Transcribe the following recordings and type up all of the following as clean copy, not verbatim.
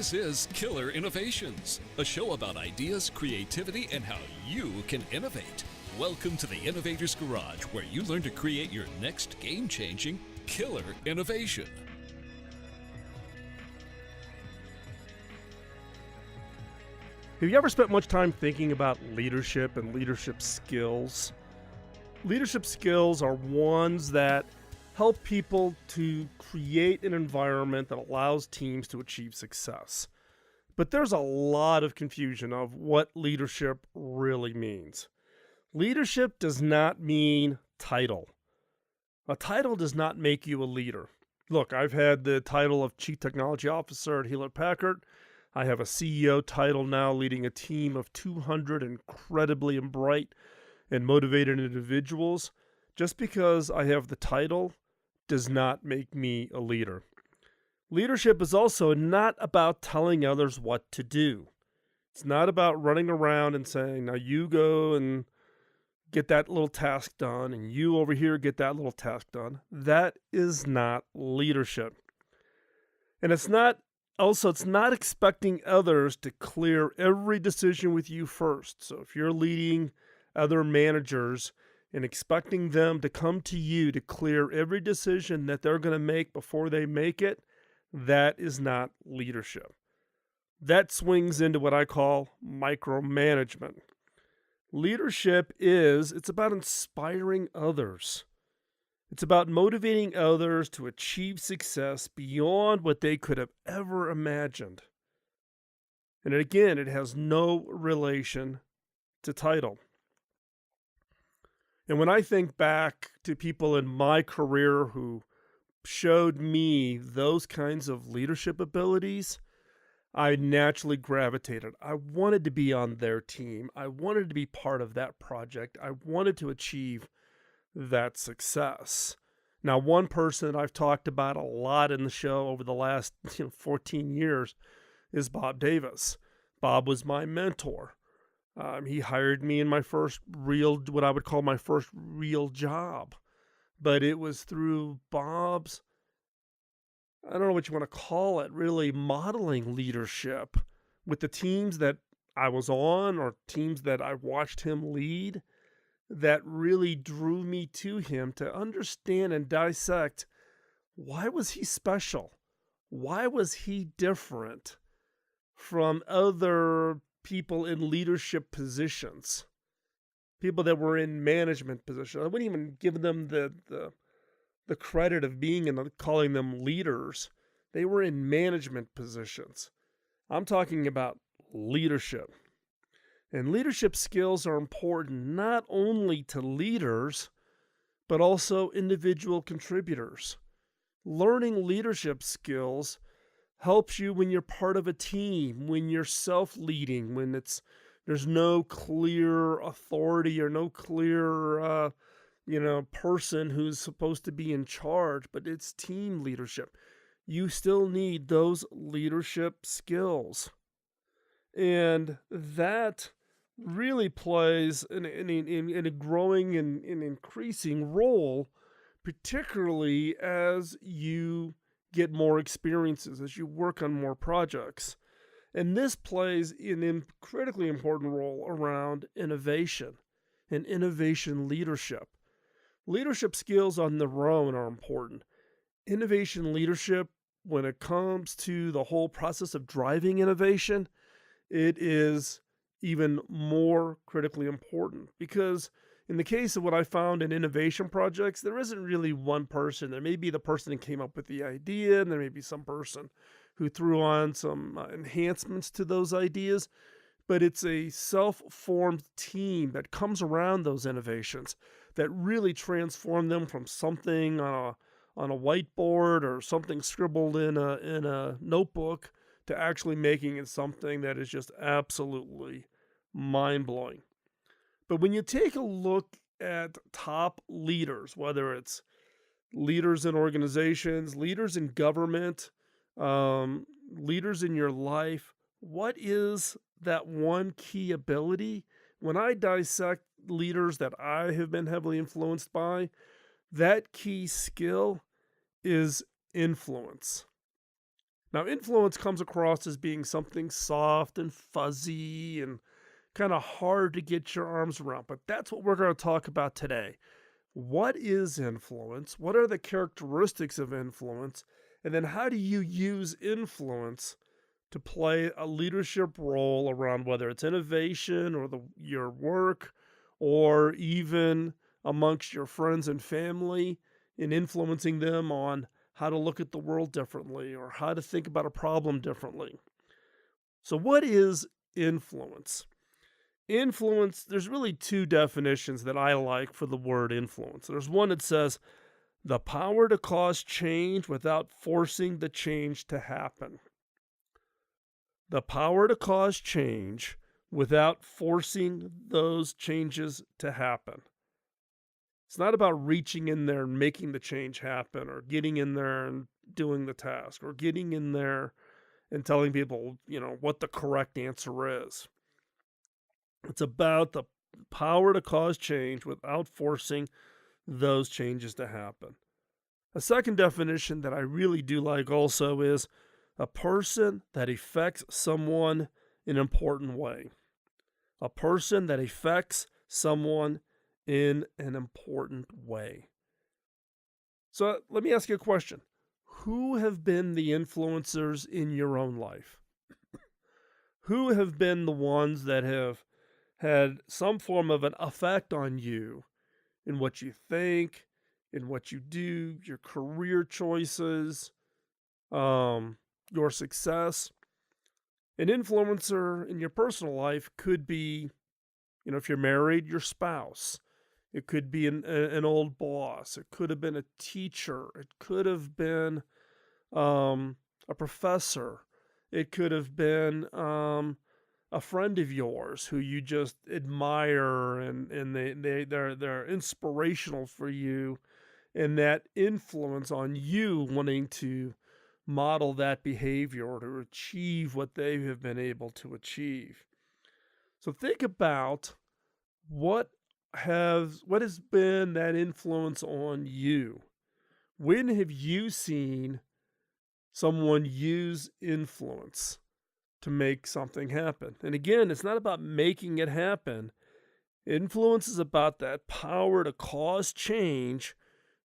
This is Killer Innovations, a show about ideas, creativity, and how you can innovate. Welcome to the Innovator's Garage, where you learn to create your next game-changing killer innovation. Have you ever spent much time thinking about leadership and leadership skills? Leadership skills are ones that help people to create an environment that allows teams to achieve success. But there's a lot of confusion of what leadership really means. Leadership does not mean title. A title does not make you a leader. Look, I've had the title of Chief Technology Officer at Hewlett-Packard. I have a CEO title now, leading a team of 200 incredibly bright and motivated individuals. Just because I have the title does not make me a leader. Leadership is also not about telling others what to do. It's not about running around and saying, now you go and get that little task done, and you over here get that little task done. That is not leadership. And it's not expecting others to clear every decision with you first. So if you're leading other managers and expecting them to come to you to clear every decision that they're going to make before they make it, that is not leadership. That swings into what I call micromanagement. Leadership it's about inspiring others. It's about motivating others to achieve success beyond what they could have ever imagined. And again, it has no relation to title. And when I think back to people in my career who showed me those kinds of leadership abilities, I naturally gravitated. I wanted to be on their team. I wanted to be part of that project. I wanted to achieve that success. Now, one person that I've talked about a lot in the show over the last 14 years is Bob Davis. Bob was my mentor. He hired me in my first what I would call my first real job. But it was through Bob's, I don't know what you want to call it, really modeling leadership with the teams that I was on or teams that I watched him lead, that really drew me to him to understand and dissect, why was he special? Why was he different from other people in leadership positions? People that were in management positions. I wouldn't even give them the credit of being and calling them leaders. They were in management positions. I'm talking about leadership. And leadership skills are important not only to leaders, but also individual contributors. Learning leadership skills helps you when you're part of a team, when you're self-leading, when there's no clear authority or no clear person who's supposed to be in charge, but it's team leadership. You still need those leadership skills. And that really plays in a growing and increasing role, particularly as you get more experiences, as you work on more projects. And this plays in a critically important role around innovation and innovation leadership. Leadership skills on their own are important. Innovation leadership, when it comes to the whole process of driving innovation, it is even more critically important, because in the case of what I found in innovation projects, there isn't really one person. There may be the person who came up with the idea, and there may be some person who threw on some enhancements to those ideas, but it's a self-formed team that comes around those innovations that really transform them from something on a whiteboard or something scribbled in a notebook to actually making it something that is just absolutely mind-blowing. But when you take a look at top leaders, whether it's leaders in organizations, leaders in government, leaders in your life, what is that one key ability? When I dissect leaders that I have been heavily influenced by, that key skill is influence. Now, influence comes across as being something soft and fuzzy and kind of hard to get your arms around, but that's what we're going to talk about today. What is influence? What are the characteristics of influence? And then how do you use influence to play a leadership role around whether it's innovation or your work or even amongst your friends and family in influencing them on how to look at the world differently or how to think about a problem differently. So what is influence? Influence, there's really two definitions that I like for the word influence. There's one that says the power to cause change without forcing the change to happen. The power to cause change without forcing those changes to happen. It's not about reaching in there and making the change happen or getting in there and doing the task or getting in there and telling people, what the correct answer is. It's about the power to cause change without forcing those changes to happen. A second definition that I really do like also is a person that affects someone in an important way. A person that affects someone in an important way. So let me ask you a question. Who have been the influencers in your own life? Who have been the ones that have had some form of an effect on you in what you think, in what you do, your career choices, your success? An influencer in your personal life could be, if you're married, your spouse. It could be an old boss. It could have been a teacher. It could have been a professor. It could have been a friend of yours who you just admire and they're inspirational for you, and that influence on you wanting to model that behavior or to achieve what they have been able to achieve. So think about what has been that influence on you. When have you seen someone use influence to make something happen? And again, it's not about making it happen. Influence is about that power to cause change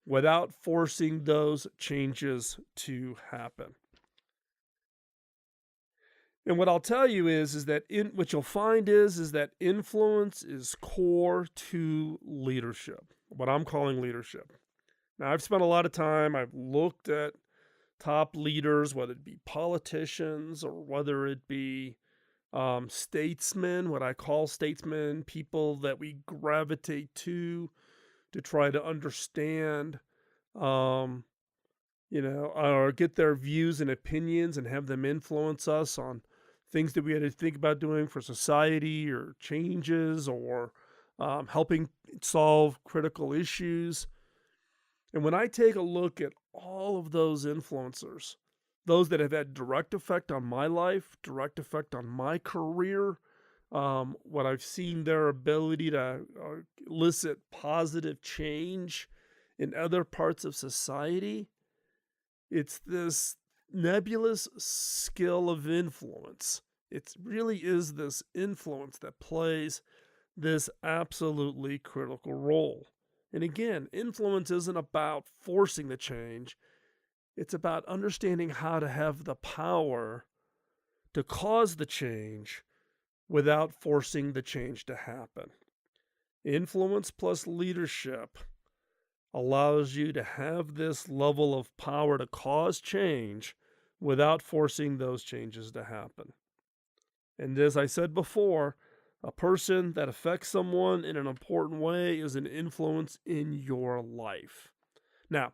without forcing those changes to happen. And what I'll tell you is that what you'll find is that influence is core to leadership, what I'm calling leadership. Now, I've spent a lot of time, I've looked at top leaders, whether it be politicians or whether it be statesmen, what I call statesmen, people that we gravitate to try to understand, or get their views and opinions and have them influence us on things that we had to think about doing for society or changes or helping solve critical issues. And when I take a look at all of those influencers, those that have had direct effect on my life, direct effect on my career, what I've seen their ability to elicit positive change in other parts of society, it's this nebulous skill of influence. It really is this influence that plays this absolutely critical role. And again, influence isn't about forcing the change. It's about understanding how to have the power to cause the change without forcing the change to happen. Influence plus leadership allows you to have this level of power to cause change without forcing those changes to happen. And as I said before, a person that affects someone in an important way is an influence in your life. Now,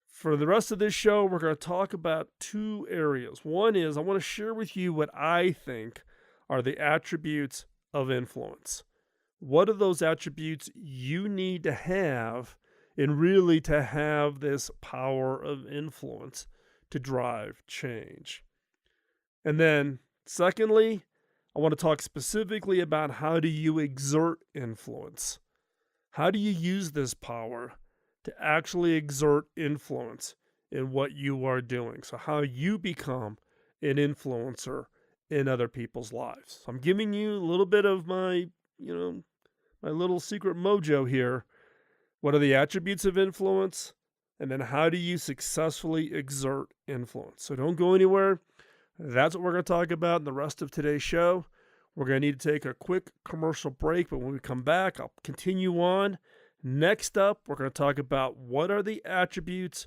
for the rest of this show, we're going to talk about two areas. One is I want to share with you what I think are the attributes of influence. What are those attributes you need to have and really to have this power of influence to drive change? And then, secondly, I want to talk specifically about how do you exert influence? How do you use this power to actually exert influence in what you are doing. So how you become an influencer in other people's lives. So I'm giving you a little bit of my little secret mojo here. What are the attributes of influence? And then how do you successfully exert influence? So don't go anywhere. That's what we're going to talk about in the rest of today's show. We're going to need to take a quick commercial break, but when we come back, I'll continue on. Next up, we're going to talk about what are the attributes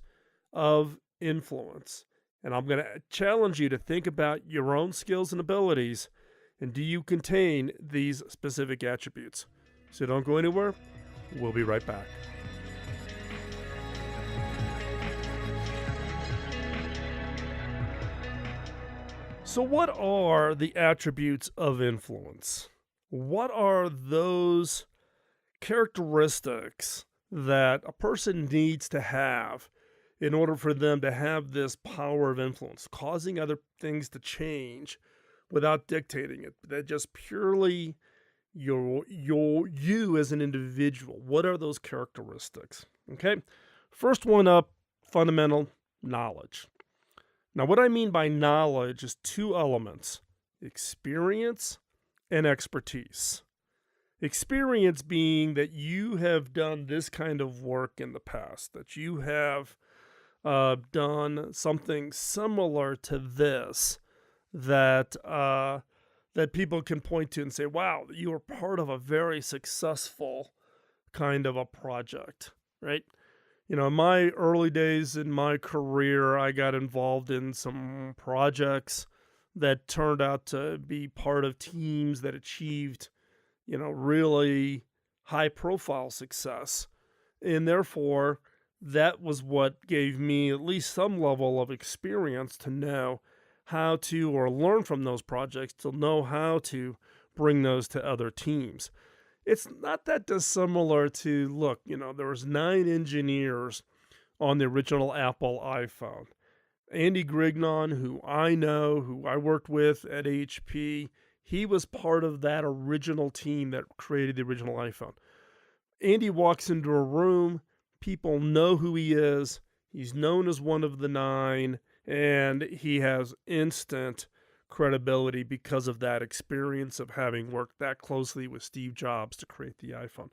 of influence. And I'm going to challenge you to think about your own skills and abilities, and do you contain these specific attributes? So don't go anywhere. We'll be right back. So what are the attributes of influence? What are those characteristics that a person needs to have in order for them to have this power of influence, causing other things to change without dictating it? That just purely you as an individual. What are those characteristics? Okay, first one up, fundamental knowledge. Now, what I mean by knowledge is two elements: experience and expertise. Experience being that you have done this kind of work in the past, that you have done something similar to this, that people can point to and say, wow, you were part of a very successful kind of a project, right? In my early days in my career, I got involved in some projects that turned out to be part of teams that achieved, really high-profile success. And therefore, that was what gave me at least some level of experience to know how to, or learn from those projects, to know how to bring those to other teams. It's not that dissimilar to, look, there was 9 engineers on the original Apple iPhone. Andy Grignon, who I know, who I worked with at HP, he was part of that original team that created the original iPhone. Andy walks into a room, people know who he is, he's known as one of the 9, and he has instant credibility because of that experience of having worked that closely with Steve Jobs to create the iPhone.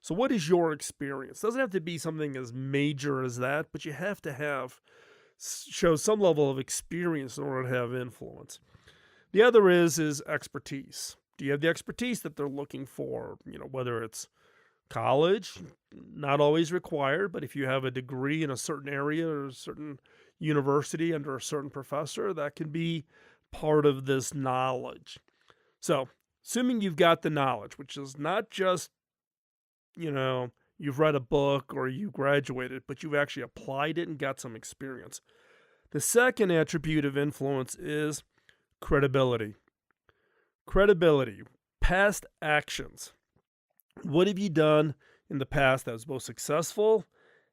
So what is your experience? It doesn't have to be something as major as that, but you have to show some level of experience in order to have influence. The other is expertise. Do you have the expertise that they're looking for? Whether it's college, not always required, but if you have a degree in a certain area or a certain university under a certain professor, that can be part of this knowledge. So, assuming you've got the knowledge, which is not just, you've read a book or you graduated, but you've actually applied it and got some experience. The second attribute of influence is credibility. Credibility, past actions. What have you done in the past that was most successful,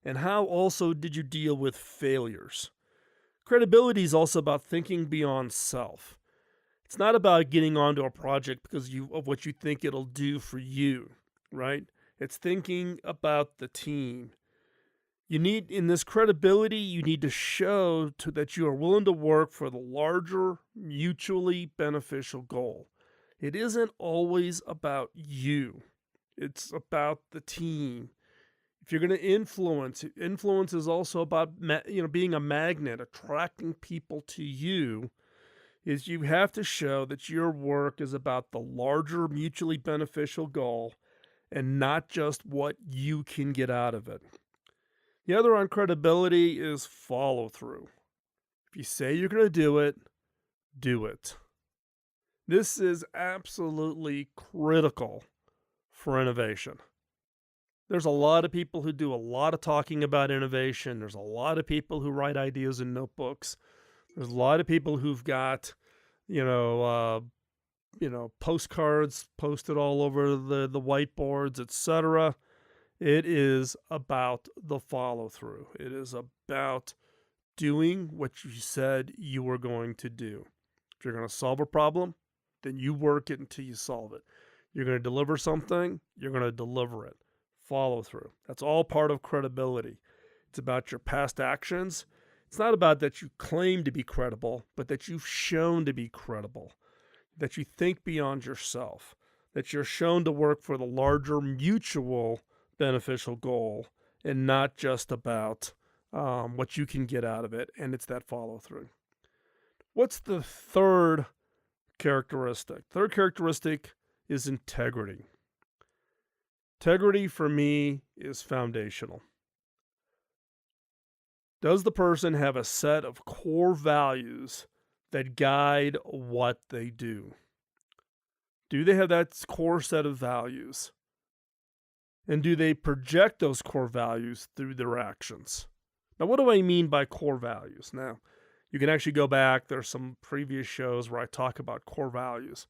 and how also did you deal with failures? Credibility is also about thinking beyond self. It's not about getting onto a project because of what you think it'll do for you, right? It's thinking about the team. In this credibility, you need to show that you are willing to work for the larger, mutually beneficial goal. It isn't always about you. It's about the team. If you're going to influence is also about being a magnet, attracting people to you. Is you have to show that your work is about the larger mutually beneficial goal and not just what you can get out of it. The other on credibility is follow through. If you say you're going to do it, do it. This is absolutely critical for innovation. There's a lot of people who do a lot of talking about innovation. There's a lot of people who write ideas in notebooks. There's a lot of people who've got, postcards posted all over the whiteboards, etc. It is about the follow through. It is about doing what you said you were going to do. If you're going to solve a problem, then you work it until you solve it. You're going to deliver something, you're going to deliver it. Follow through. That's all part of credibility. It's about your past actions. It's not about that you claim to be credible, but that you've shown to be credible, that you think beyond yourself, that you're shown to work for the larger mutual beneficial goal and not just about what you can get out of it, and it's that follow through. What's the third characteristic? Third characteristic is integrity. Integrity for me is foundational. Does the person have a set of core values that guide what they do? Do they have that core set of values? And do they project those core values through their actions? Now, what do I mean by core values? Now, you can actually go back. There's some previous shows where I talk about core values.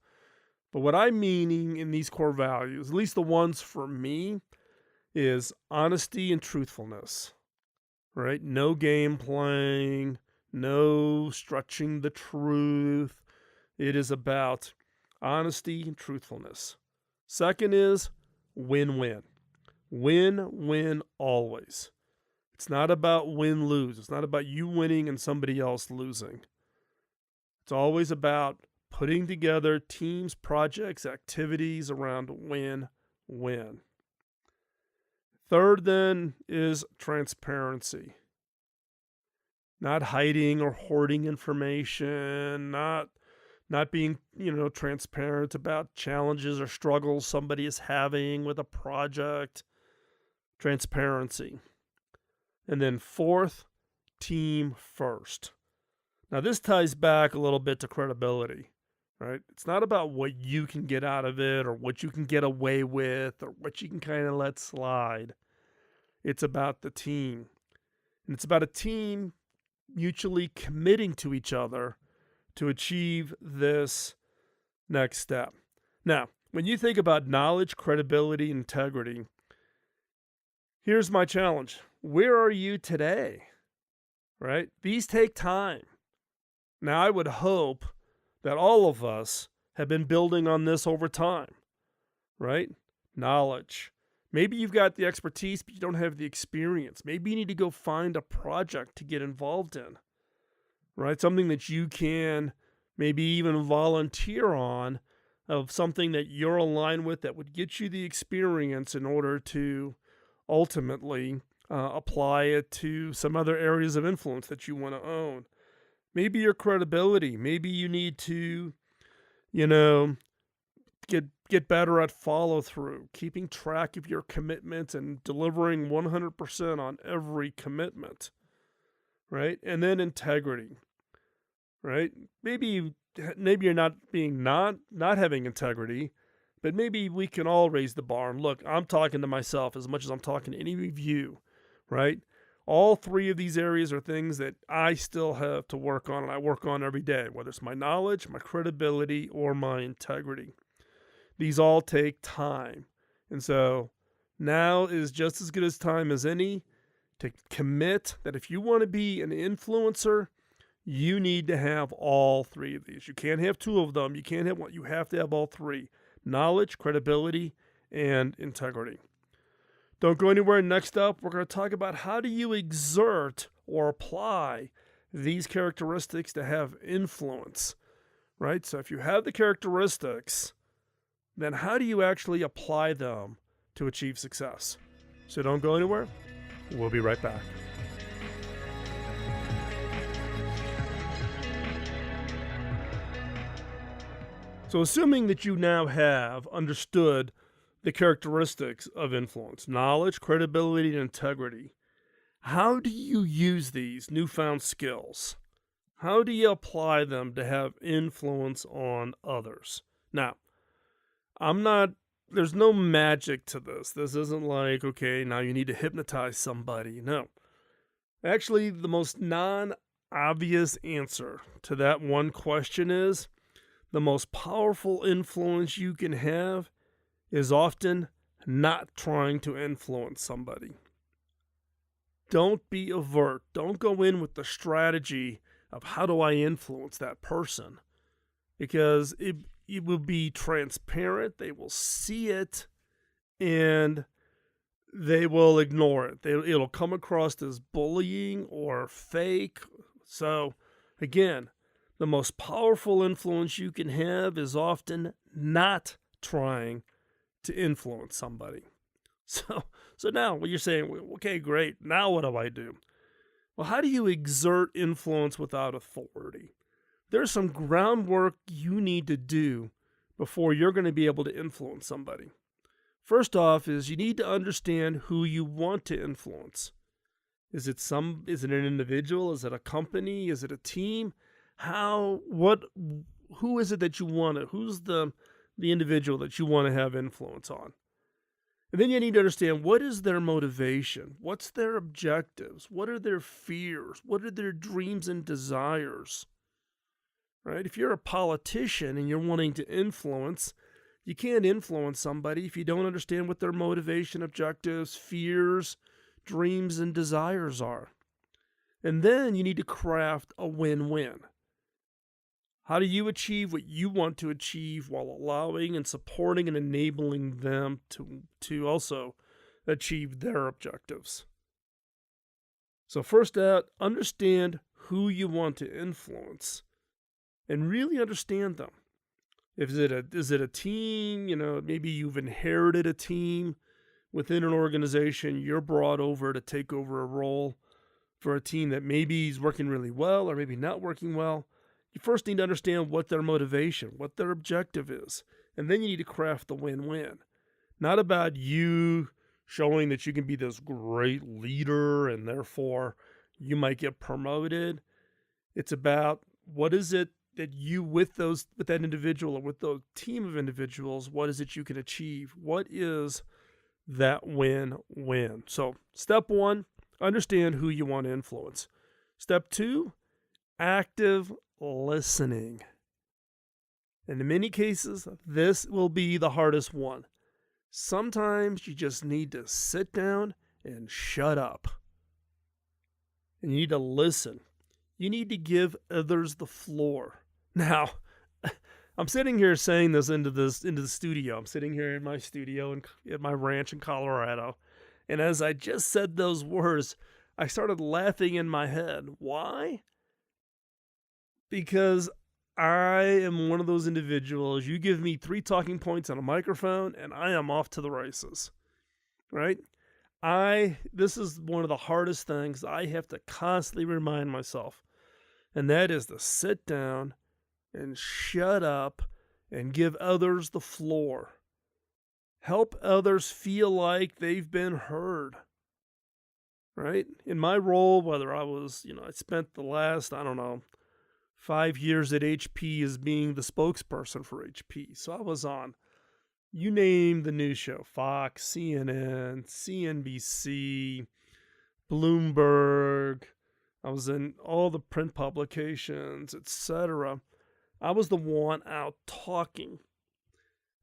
But what I'm meaning in these core values, at least the ones for me, is honesty and truthfulness, right? No game playing, no stretching the truth. It is about honesty and truthfulness. Second is win-win. Win-win always. It's not about win-lose. It's not about you winning and somebody else losing. It's always about putting together teams, projects, activities around win-win. Third, then, is transparency. Not hiding or hoarding information, not being, transparent about challenges or struggles somebody is having with a project. Transparency. And then fourth, team first. Now, this ties back a little bit to credibility, right? It's not about what you can get out of it or what you can get away with or what you can kind of let slide. It's about the team. And it's about a team mutually committing to each other to achieve this next step. Now, when you think about knowledge, credibility, integrity, here's my challenge. Where are you today? Right? These take time. Now, I would hope that all of us have been building on this over time, right? Knowledge. Maybe you've got the expertise, but you don't have the experience. Maybe you need to go find a project to get involved in, right? Something that you can maybe even volunteer on, of something that you're aligned with that would get you the experience in order to ultimately apply it to some other areas of influence that you want to own. Maybe your credibility. Maybe you need to, get better at follow through, keeping track of your commitments and delivering 100% on every commitment, right? And then integrity, right? Maybe you're not having integrity, but maybe we can all raise the bar. And look, I'm talking to myself as much as I'm talking to any of you, right? All three of these areas are things that I still have to work on, and I work on every day, whether it's my knowledge, my credibility, or my integrity. These all take time. And so now is just as good as time as any to commit that if you want to be an influencer, you need to have all three of these. You can't have two of them. You can't have one. You have to have all three: knowledge, credibility, and integrity. Don't go anywhere. Next up, we're going to talk about how do you exert or apply these characteristics to have influence, right? So if you have the characteristics, then how do you actually apply them to achieve success? So don't go anywhere. We'll be right back. So assuming that you now have understood the characteristics of influence, knowledge, credibility, and integrity, how do you use these newfound skills? How do you apply them to have influence on others? Now, there's no magic to this. This isn't like, okay, now you need to hypnotize somebody. No. Actually, the most non-obvious answer to that one question is the most powerful influence you can have is often not trying to influence somebody. Don't be overt. Don't go in with the strategy of how do I influence that person, because it will be transparent. They will see it and they will ignore it. It'll come across as bullying or fake, So, again, the most powerful influence you can have is often not trying to influence somebody. So now what you're saying, okay, great. Now what do I do? Well, how do you exert influence without authority? There's some groundwork you need to do before you're going to be able to influence somebody. First off is you need to understand who you want to influence. Is it an individual? Is it a company? Is it a team? Who is it that you want to, who's the individual that you want to have influence on? And then you need to understand, what is their motivation? What's their objectives? What are their fears? What are their dreams and desires? Right? If you're a politician and you're wanting to influence, you can't influence somebody if you don't understand what their motivation, objectives, fears, dreams, and desires are. And then you need to craft a win-win. How do you achieve what you want to achieve while allowing and supporting and enabling them to also achieve their objectives? So first out, understand who you want to influence and really understand them. Is it a team? Maybe you've inherited a team within an organization. You're brought over to take over a role for a team that maybe is working really well or maybe not working well. You first need to understand what their motivation, what their objective is. And then you need to craft the win-win. Not about you showing that you can be this great leader and therefore you might get promoted. It's about what is it that you, with that individual or with the team of individuals, what is it you can achieve? What is that win-win? So step one, understand who you want to influence. Step two, active listening. And in many cases, this will be the hardest one. Sometimes you just need to sit down and shut up. And you need to listen. You need to give others the floor. Now, I'm sitting here saying this into the studio. I'm sitting here in my studio at my ranch in Colorado. And as I just said those words, I started laughing in my head. Why? Because I am one of those individuals. You give me 3 talking points on a microphone and I am off to the races, right? This is one of the hardest things I have to constantly remind myself, and that is to sit down and shut up and give others the floor. Help others feel like they've been heard, right? In my role, whether I spent the last, 5 years at HP as being the spokesperson for HP. So I was on, you name the news show, Fox, CNN, CNBC, Bloomberg. I was in all the print publications, etc. I was the one out talking.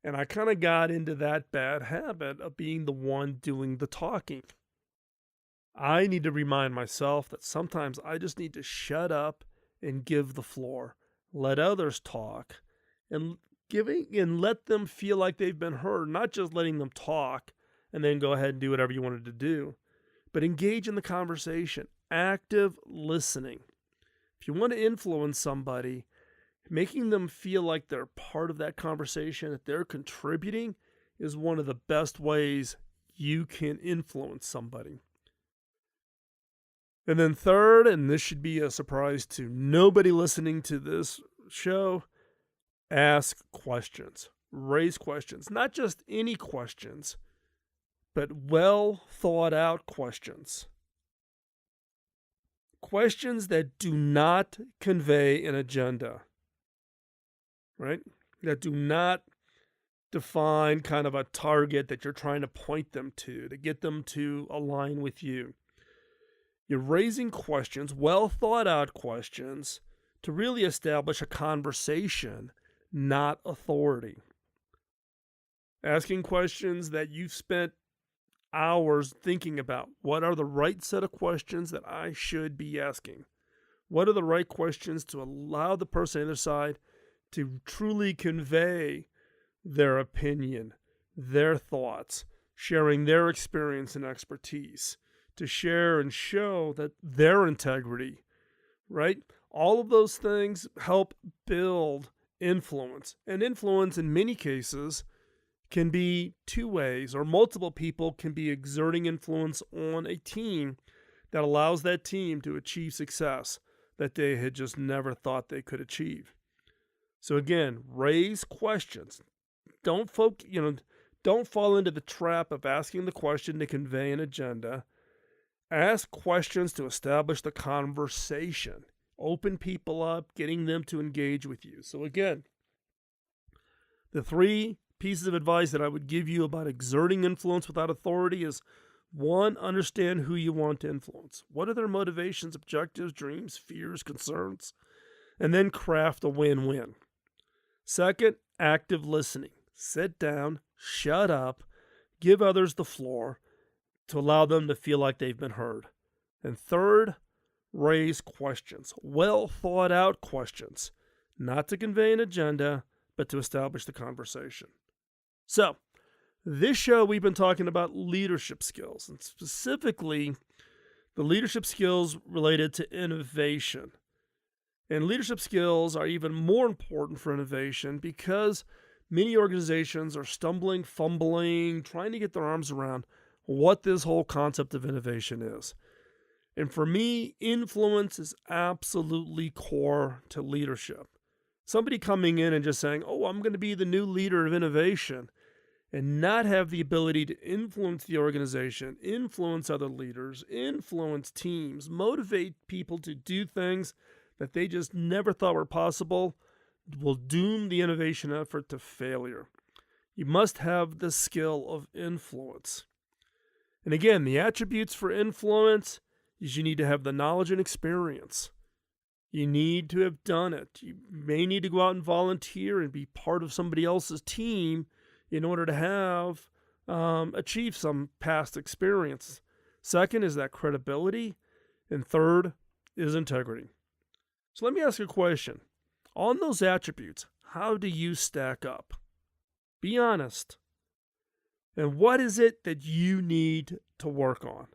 And I kind of got into that bad habit of being the one doing the talking. I need to remind myself that sometimes I just need to shut up and give the floor. Let others talk and let them feel like they've been heard, not just letting them talk and then go ahead and do whatever you wanted to do, but engage in the conversation, active listening. If you want to influence somebody, making them feel like they're part of that conversation, that they're contributing, is one of the best ways you can influence somebody. And then third, and this should be a surprise to nobody listening to this show, ask questions. Raise questions. Not just any questions, but well thought out questions. Questions that do not convey an agenda, right? That do not define kind of a target that you're trying to point them to get them to align with you. You're raising questions, well thought out questions, to really establish a conversation, not authority. Asking questions that you've spent hours thinking about. What are the right set of questions that I should be asking? What are the right questions to allow the person on the other side to truly convey their opinion, their thoughts, sharing their experience and expertise, to share and show that their integrity right? All of those things help build influence. And influence, in many cases, can be two ways, or multiple people can be exerting influence on a team that allows that team to achieve success that they had just never thought they could achieve. So again, raise questions. Don't fall into the trap of asking the question to convey an agenda. Ask questions to establish the conversation. Open people up, getting them to engage with you. So again, the 3 pieces of advice that I would give you about exerting influence without authority is: 1, understand who you want to influence. What are their motivations, objectives, dreams, fears, concerns? And then craft a win-win. 2, active listening. Sit down, shut up, give others the floor to allow them to feel like they've been heard. And 3, raise questions, well thought out questions, not to convey an agenda, but to establish the conversation. So, this show we've been talking about leadership skills, and specifically the leadership skills related to innovation. And leadership skills are even more important for innovation because many organizations are stumbling, fumbling, trying to get their arms around what this whole concept of innovation is. And for me, influence is absolutely core to leadership. Somebody coming in and just saying, "Oh, I'm going to be the new leader of innovation," and not have the ability to influence the organization, influence other leaders, influence teams, motivate people to do things that they just never thought were possible, will doom the innovation effort to failure. You must have the skill of influence. And again, the attributes for influence is you need to have the knowledge and experience. You need to have done it. You may need to go out and volunteer and be part of somebody else's team in order to have achieve some past experience. 2 is that credibility. And 3 is integrity. So let me ask you a question. On those attributes, how do you stack up? Be honest. And what is it that you need to work on?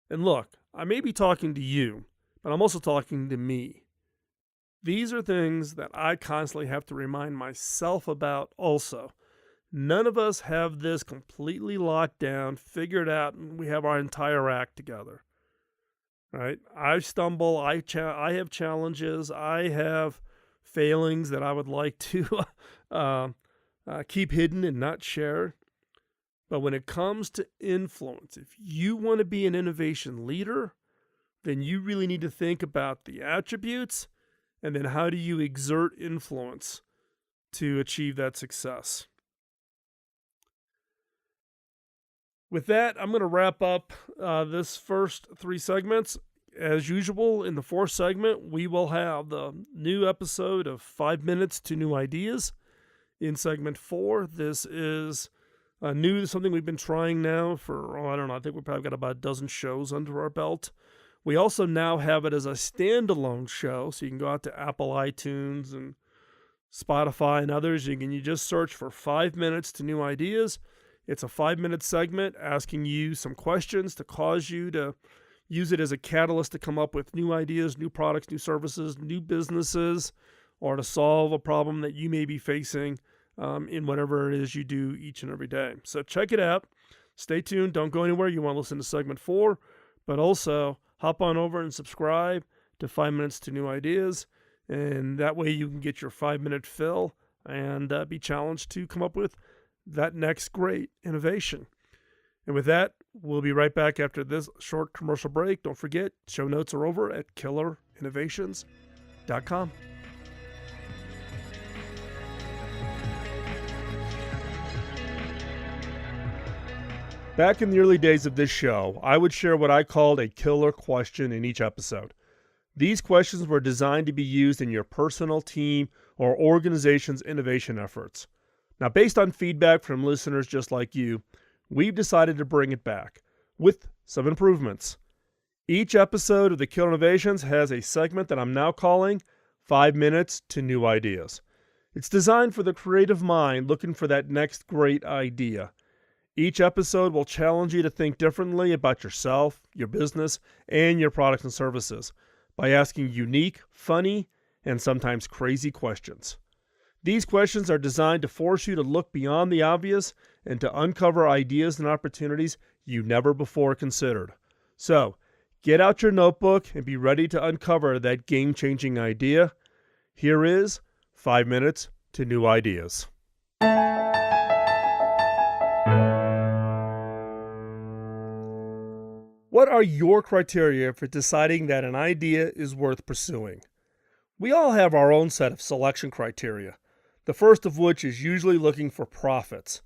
And look, I may be talking to you, but I'm also talking to me. These are things that I constantly have to remind myself about also. None of us have this completely locked down, figured out, and we have our entire act together. Right? I stumble, I have challenges, I have failings that I would like to keep hidden and not share. But when it comes to influence, if you want to be an innovation leader, then you really need to think about the attributes and then how do you exert influence to achieve that success. With that, I'm going to wrap up this first 3 segments. As usual, in the 4th segment, we will have the new episode of 5 Minutes to New Ideas. In segment 4, this is something we've been trying now for, I think we've probably got about a dozen shows under our belt. We also now have it as a standalone show, so you can go out to Apple iTunes and Spotify and others. You just search for 5 Minutes to New Ideas. It's a 5-minute segment asking you some questions to cause you to use it as a catalyst to come up with new ideas, new products, new services, new businesses, or to solve a problem that you may be facing in whatever it is you do each and every day. So check it out. Stay tuned. Don't go anywhere. You want to listen to segment 4, but also hop on over and subscribe to 5 Minutes to New Ideas, and that way you can get your 5-minute fill and be challenged to come up with that next great innovation. And with that, we'll be right back after this short commercial break. Don't forget, show notes are over at killerinnovations.com. Back in the early days of this show, I would share what I called a killer question in each episode. These questions were designed to be used in your personal, team, or organization's innovation efforts. Now, based on feedback from listeners just like you, we've decided to bring it back with some improvements. Each episode of the Killer Innovations has a segment that I'm now calling 5 Minutes to New Ideas. It's designed for the creative mind looking for that next great idea. Each episode will challenge you to think differently about yourself, your business, and your products and services by asking unique, funny, and sometimes crazy questions. These questions are designed to force you to look beyond the obvious and to uncover ideas and opportunities you never before considered. So, get out your notebook and be ready to uncover that game-changing idea. Here is 5 minutes to new ideas. What are your criteria for deciding that an idea is worth pursuing? We all have our own set of selection criteria, the first of which is usually looking for profits.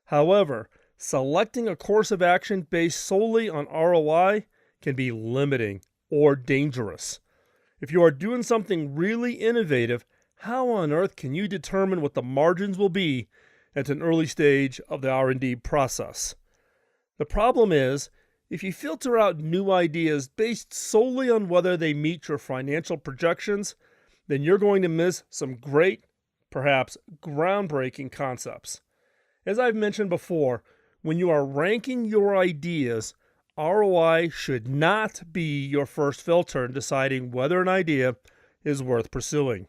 However, selecting a course of action based solely on ROI can be limiting or dangerous. If you are doing something really innovative, how on earth can you determine what the margins will be at an early stage of the R&D process? The problem is, if you filter out new ideas based solely on whether they meet your financial projections, then you're going to miss some great, perhaps groundbreaking concepts. As I've mentioned before, when you are ranking your ideas, ROI should not be your first filter in deciding whether an idea is worth pursuing.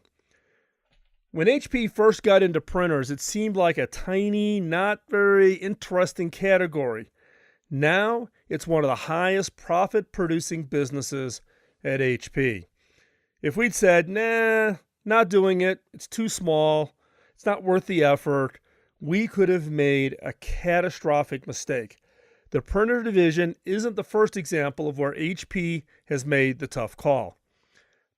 When HP first got into printers, it seemed like a tiny, not very interesting category. Now, it's one of the highest profit-producing businesses at HP. If we'd said, nah, not doing it, it's too small, it's not worth the effort, we could have made a catastrophic mistake. The printer division isn't the first example of where HP has made the tough call.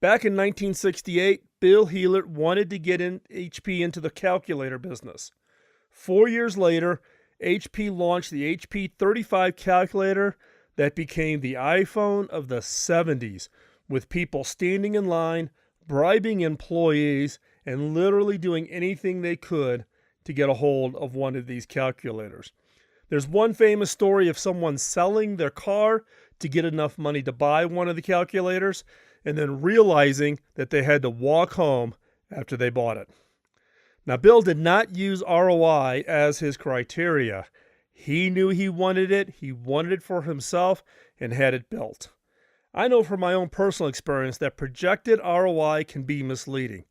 Back in 1968, Bill Heelert wanted to get HP into the calculator business. 4 years later, HP launched the HP35 calculator that became the iPhone of the 70s, with people standing in line, bribing employees, and literally doing anything they could to get a hold of one of these calculators. There's one famous story of someone selling their car to get enough money to buy one of the calculators, and then realizing that they had to walk home after they bought it. Now, Bill did not use ROI as his criteria. He knew he wanted it for himself, and had it built. I know from my own personal experience that projected ROI can be misleading.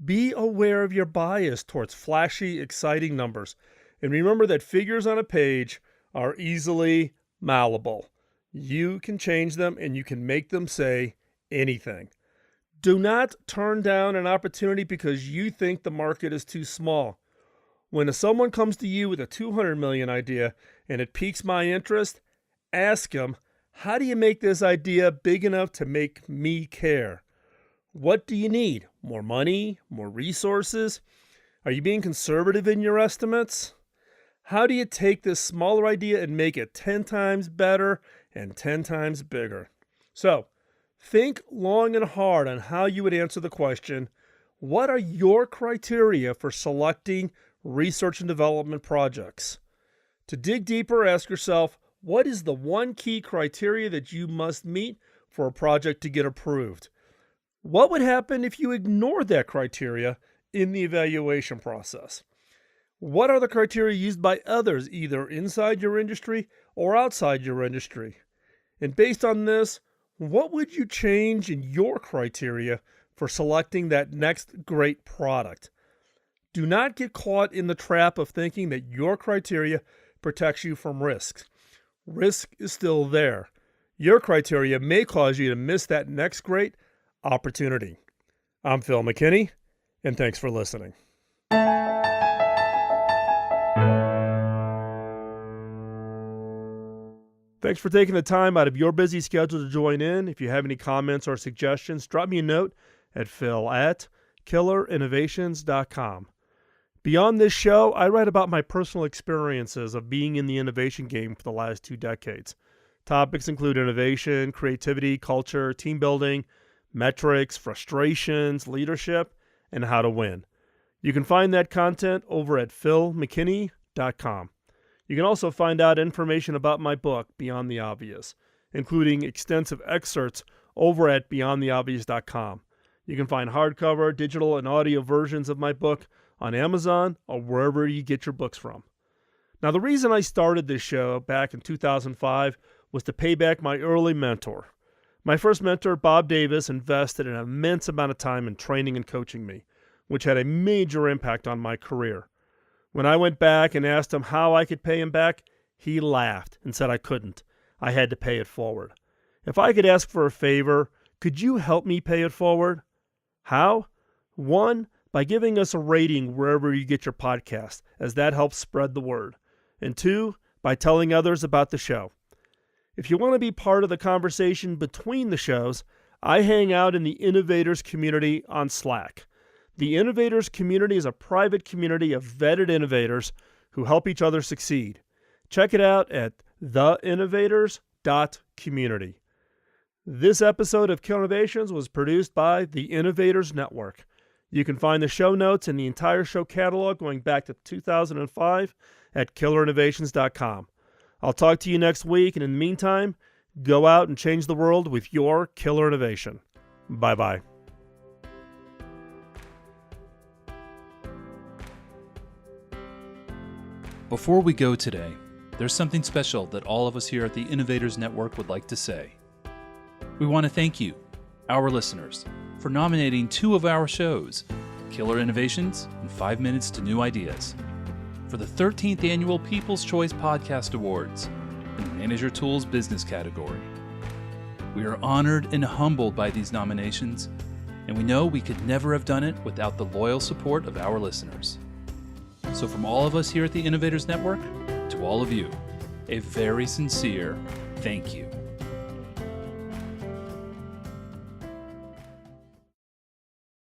Be aware of your bias towards flashy, exciting numbers, and remember that figures on a page are easily malleable. You can change them, and you can make them say anything. Do not turn down an opportunity because you think the market is too small. When someone comes to you with a $200 million idea and it piques my interest, ask them, how do you make this idea big enough to make me care? What do you need? More money? More resources? Are you being conservative in your estimates? How do you take this smaller idea and make it 10 times better and 10 times bigger? So, think long and hard on how you would answer the question, what are your criteria for selecting research and development projects? To dig deeper, ask yourself, what is the one key criteria that you must meet for a project to get approved? What would happen if you ignored that criteria in the evaluation process? What are the criteria used by others, either inside your industry or outside your industry? And based on this, what would you change in your criteria for selecting that next great product? Do not get caught in the trap of thinking that your criteria protects you from risks. Risk is still there. Your criteria may cause you to miss that next great opportunity. I'm Phil McKinney, and thanks for listening. Thanks for taking the time out of your busy schedule to join in. If you have any comments or suggestions, drop me a note at phil@killerinnovations.com. Beyond this show, I write about my personal experiences of being in the innovation game for the last 2 decades. Topics include innovation, creativity, culture, team building, metrics, frustrations, leadership, and how to win. You can find that content over at philmckinney.com. You can also find out information about my book, Beyond the Obvious, including extensive excerpts over at beyondtheobvious.com. You can find hardcover, digital, and audio versions of my book on Amazon or wherever you get your books from. Now, the reason I started this show back in 2005 was to pay back my early mentor. My first mentor, Bob Davis, invested an immense amount of time in training and coaching me, which had a major impact on my career. When I went back and asked him how I could pay him back, he laughed and said I couldn't. I had to pay it forward. If I could ask for a favor, could you help me pay it forward? How? 1, by giving us a rating wherever you get your podcast, as that helps spread the word. And 2, by telling others about the show. If you want to be part of the conversation between the shows, I hang out in the Innovators community on Slack. The Innovators community is a private community of vetted innovators who help each other succeed. Check it out at theinnovators.community. This episode of Killer Innovations was produced by the Innovators Network. You can find the show notes and the entire show catalog going back to 2005 at killerinnovations.com. I'll talk to you next week, and in the meantime, go out and change the world with your killer innovation. Bye-bye. Before we go today, there's something special that all of us here at the Innovators Network would like to say. We want to thank you, our listeners, for nominating 2 of our shows, Killer Innovations and 5 Minutes to New Ideas, for the 13th Annual People's Choice Podcast Awards in the Manager Tools Business category. We are honored and humbled by these nominations, and we know we could never have done it without the loyal support of our listeners. So from all of us here at the Innovators Network, to all of you, a very sincere thank you.